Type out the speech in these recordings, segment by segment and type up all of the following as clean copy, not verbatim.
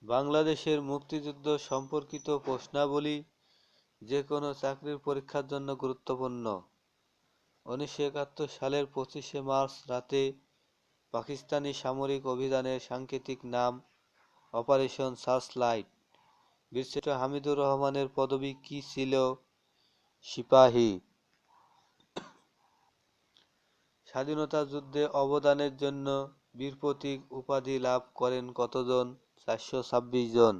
বাংলাদেশের মুক্তিযুদ্ধ সম্পর্কিত প্রশ্নাবলী যে কোনো চাকরির পরীক্ষার জন্য গুরুত্বপূর্ণ। 1971 সালের 25শে মার্চ রাতে পাকিস্তানি সামরিক অভিযানের সাংকেতিক নাম অপারেশন সার্চলাইট। বীরশ্রেষ্ঠ হামিদুর রহমানের পদবি কী ছিল? সিপাহী। স্বাধীনতা যুদ্ধে অবদানের জন্য বীর প্রতীক উপাধি লাভ করেন কতজন? 426 জন।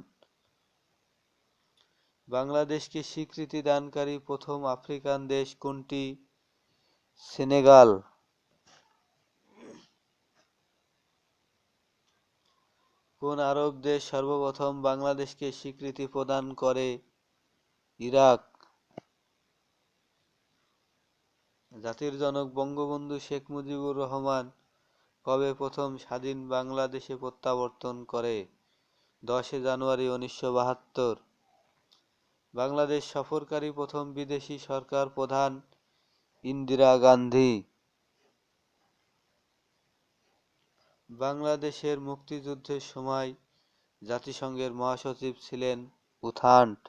বাংলাদেশকে স্বীকৃতি দানকারী প্রথম আফ্রিকান দেশ কোনটি? সেনেগাল। কোন আরব দেশ সর্বপ্রথম বাংলাদেশকে স্বীকৃতি প্রদান করে? ইরাক। জাতির জনক বঙ্গবন্ধু শেখ মুজিবুর রহমান কবে প্রথম স্বাধীন বাংলাদেশে প্রত্যাবর্তন করে? 10 জানুয়ারি 1972। বাংলাদেশ সফরকারী প্রথম বিদেশি সরকার প্রধান? ইন্দিরা গান্ধী। বাংলাদেশের মুক্তিযুদ্ধের সময় জাতিসংঘের মহাসচিব ছিলেন উথান্ট।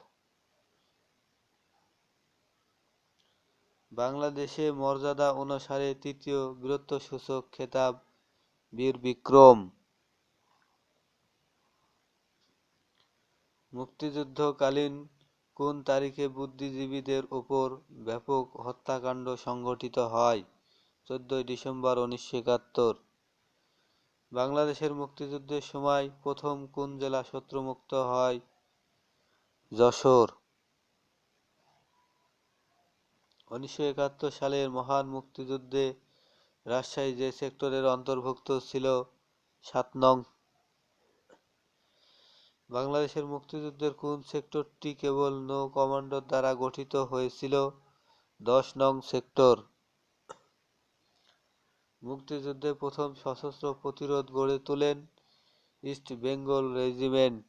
বাংলাদেশে মর্যাদা অনুসারে তৃতীয় বীরত্বসূচক খেতাব বীর বিক্রম। মুক্তিযুদ্ধকালীন কোন তারিখে বুদ্ধিজীবীদের উপর ব্যাপক হত্যাকাণ্ড সংঘটিত হয়? 14 ডিসেম্বর 1971। বাংলাদেশের মুক্তিযুদ্ধের সময় প্রথম কোন জেলা শত্রুমুক্ত হয়? যশোর। 1971 সালের মহান মুক্তিযুদ্ধে রাজশাহী যে সেক্টরের অন্তর্ভুক্ত ছিল? 7 নং। বাংলাদেশের মুক্তিযুদ্ধের কোন সেক্টরটি কেবল নৌ কমান্ডোর দ্বারা গঠিত হয়েছিল? 10 নং সেক্টর। মুক্তিযুদ্ধে প্রথম সশস্ত্র প্রতিরোধ গড়ে তোলেন ইস্ট বেঙ্গল রেজিমেন্ট।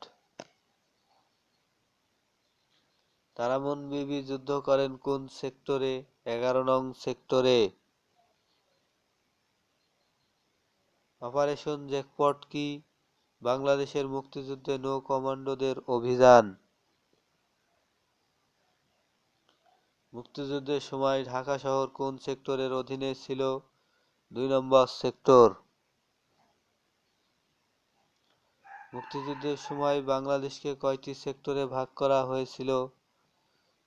তারামন বিবি যুদ্ধ করেন কোন সেক্টরে? 11 নং সেক্টরে। অপারেশন জ্যাকপট কি? বাংলাদেশের মুক্তিযুদ্ধে নৌ কমান্ডোদের অভিযান। মুক্তিযুদ্ধের সময় ঢাকা শহর কোন সেক্টরের অধীনে ছিল? 2 নম্বর সেক্টর। মুক্তিযুদ্ধের সময় বাংলাদেশকে কয়টি সেক্টরে ভাগ করা হয়েছিল?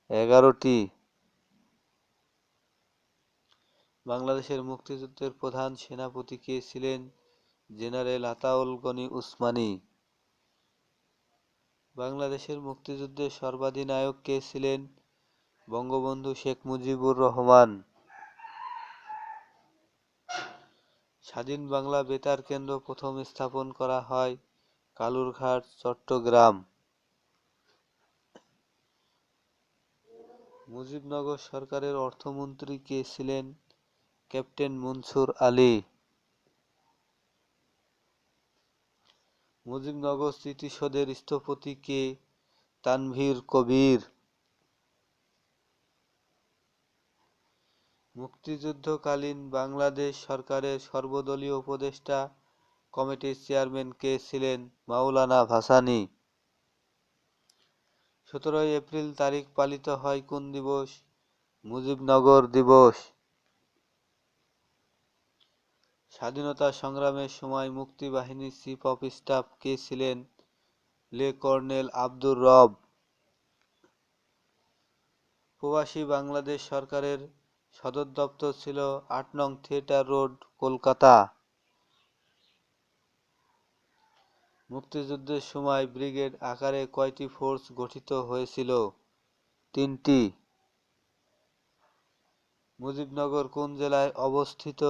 11টি। বাংলাদেশের মুক্তিযুদ্ধের প্রধান সেনাপতি কে ছিলেন? জেনারেল আতাউল গনি উসমানি। বাংলাদেশের মুক্তিযুদ্ধের সর্বাধিনায়ক কে ছিলেন? বঙ্গবন্ধু শেখ মুজিবুর রহমান। স্বাধীন বাংলা বেতার কেন্দ্র প্রথম স্থাপন করা হয় কালুরঘাট, চট্টগ্রাম। মুজিবনগর সরকারের অর্থমন্ত্রী কে ছিলেন? ক্যাপ্টেন মনসুর আলী। মুজিবনগর স্মৃতিসৌধের স্থপতি কে? তানভীর কবির। মুক্তিযুদ্ধকালীন বাংলাদেশ সরকারের সর্বদলীয় উপদেষ্টা কমিটির চেয়ারম্যান কে ছিলেন? মাওলানা ভাসানী। 17 এপ্রিল তারিখ পালিত হয় কোন দিবস? মুজিবনগর দিবস। স্বাধীনতা সংগ্রামের সময় মুক্তিবাহিনীর চিফ অফ স্টাফ কে ছিলেন? লে কর্নেল আব্দুর রব। প্রবাসী বাংলাদেশ সরকারের সদর দপ্তর ছিল 8 নং থিয়েটার রোড, কলকাতা। মুক্তিযুদ্ধের সময় ব্রিগেড আকারে কয়টি ফোর্স গঠিত হয়েছিল? 3টি। মুজিবনগর কোন জেলায় অবস্থিত?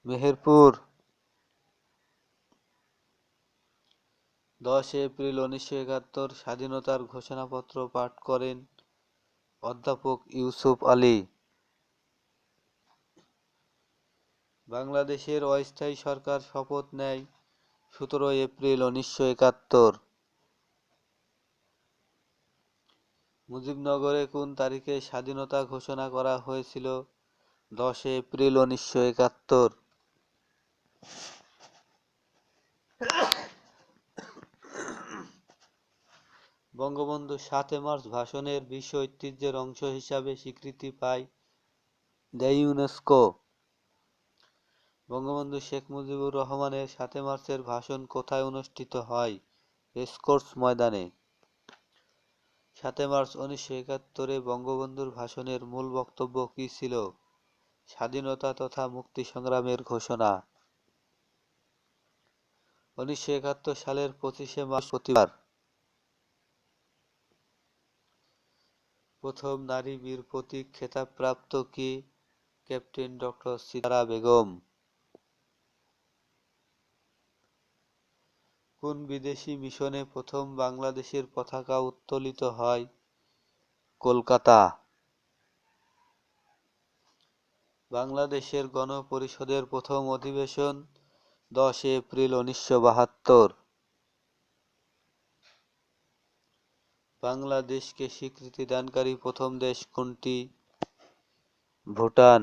মেহেরপুর। 10 এপ্রিল 1971 স্বাধীনতার ঘোষণাপত্র পাঠ করেন অধ্যাপক ইউসুফ আলী। বাংলাদেশের অস্থায়ী সরকার শপথ নেয় 17 এপ্রিল 1971। মুজিবনগরে কোন তারিখে স্বাধীনতা ঘোষণা করা হয়েছিল? 10 এপ্রিল 1971। বঙ্গবন্ধু ৭ মার্চ ভাষণের বিশ্ব ঐতিহ্যের অংশ হিসাবে স্বীকৃতি পায় ইউনেস্কো। বঙ্গবন্ধু শেখ মুজিবুর রহমানের ৭ মার্চের ভাষণ কোথায় অনুষ্ঠিত হয়? রেসকোর্স ময়দানে। ৭ মার্চ ১৯৭১-এ বঙ্গবন্ধুর ভাষণের মূল বক্তব্য কী ছিল? স্বাধীনতা তথা মুক্তি সংগ্রামের ঘোষণা। ১৯৭১ সালের ২৫শে মার্চ প্রতিবার। প্রথম নারী বীর প্রতীক খেতাবপ্রাপ্ত কে? Captain doctor Sitara Begum. কোন বিদেশি মিশনে প্রথম বাংলাদেশের পতাকা উত্তোলিত হয়? কলকাতা। বাংলাদেশের গণপরিষদের প্রথম অধিবেশন ১০ এপ্রিল ১৯৭২। বাংলাদেশকে স্বীকৃতি দানকারী প্রথম দেশ কোনটি? ভুটান।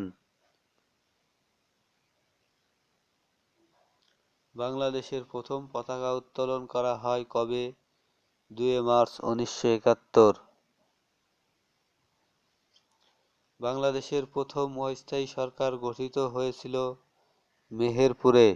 বাংলাদেশের প্রথম পতাকা উত্তোলন করা হয় কবে? ২ মার্চ ১৯৭১। বাংলাদেশের প্রথম অস্থায়ী সরকার গঠিত হয়েছিল মেহেরপুরে।